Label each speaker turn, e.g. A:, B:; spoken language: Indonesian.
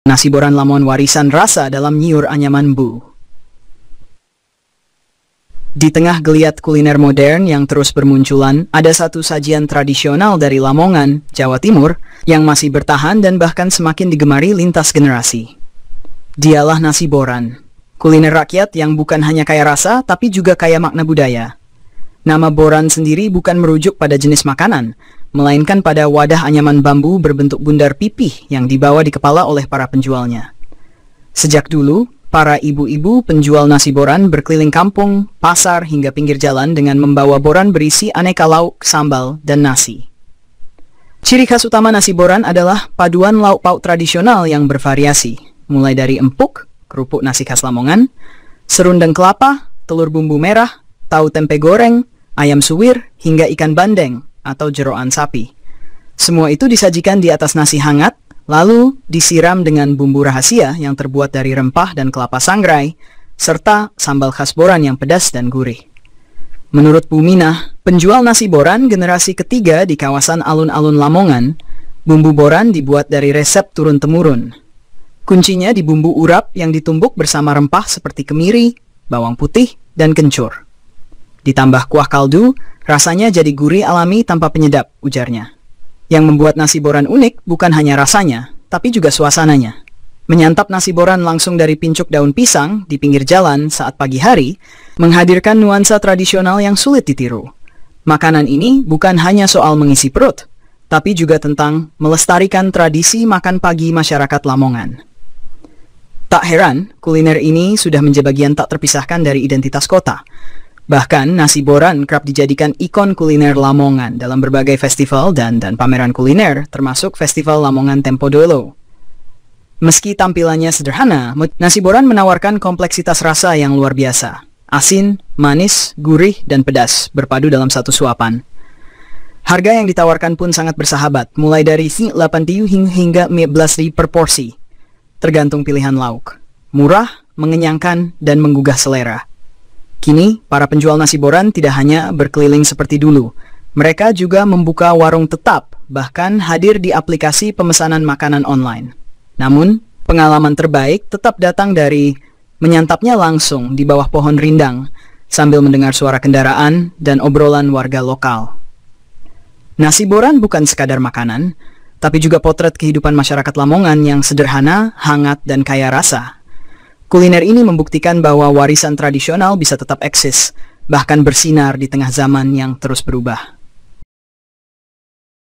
A: Nasi boran Lamongan warisan rasa dalam nyiur anyaman Bu. Di tengah geliat kuliner modern yang terus bermunculan, ada satu sajian tradisional dari Lamongan, Jawa Timur, yang masih bertahan dan bahkan semakin digemari lintas generasi. Dialah nasi boran, kuliner rakyat yang bukan hanya kaya rasa, tapi juga kaya makna budaya. Nama boran sendiri bukan merujuk pada jenis makanan, melainkan pada wadah anyaman bambu berbentuk bundar pipih yang dibawa di kepala oleh para penjualnya. Sejak dulu, para ibu-ibu penjual nasi boran berkeliling kampung, pasar, hingga pinggir jalan dengan membawa boran berisi aneka lauk, sambal, dan nasi. Ciri khas utama nasi boran adalah paduan lauk pauk tradisional yang bervariasi, mulai dari empuk, kerupuk nasi khas Lamongan, serundeng kelapa, telur bumbu merah, tahu tempe goreng, ayam suwir, hingga ikan bandeng atau jeroan sapi. Semua itu disajikan di atas nasi hangat, lalu disiram dengan bumbu rahasia yang terbuat dari rempah dan kelapa sangrai, serta sambal khas boran yang pedas dan gurih. Menurut Bu Minah, penjual nasi boran generasi ketiga di kawasan alun-alun Lamongan, bumbu boran dibuat dari resep turun-temurun. Kuncinya di bumbu urap yang ditumbuk bersama rempah seperti kemiri, bawang putih, dan kencur. Ditambah kuah kaldu, rasanya jadi gurih alami tanpa penyedap, ujarnya. Yang membuat nasi boran unik bukan hanya rasanya, tapi juga suasananya. Menyantap nasi boran langsung dari pincuk daun pisang di pinggir jalan saat pagi hari, menghadirkan nuansa tradisional yang sulit ditiru. Makanan ini bukan hanya soal mengisi perut, tapi juga tentang melestarikan tradisi makan pagi masyarakat Lamongan. Tak heran, kuliner ini sudah menjadi bagian tak terpisahkan dari identitas kota. Bahkan, nasi boran kerap dijadikan ikon kuliner Lamongan dalam berbagai festival dan pameran kuliner, termasuk Festival Lamongan Tempo Dolo. Meski tampilannya sederhana, nasi boran menawarkan kompleksitas rasa yang luar biasa. Asin, manis, gurih, dan pedas berpadu dalam satu suapan. Harga yang ditawarkan pun sangat bersahabat, mulai dari 8.000 hingga 15.000 per porsi, tergantung pilihan lauk. Murah, mengenyangkan, dan menggugah selera. Kini, para penjual nasi boran tidak hanya berkeliling seperti dulu. Mereka juga membuka warung tetap, bahkan hadir di aplikasi pemesanan makanan online. Namun, pengalaman terbaik tetap datang dari menyantapnya langsung di bawah pohon rindang, sambil mendengar suara kendaraan dan obrolan warga lokal. Nasi boran bukan sekadar makanan, tapi juga potret kehidupan masyarakat Lamongan yang sederhana, hangat, dan kaya rasa. Kuliner ini membuktikan bahwa warisan tradisional bisa tetap eksis, bahkan bersinar di tengah zaman yang terus berubah.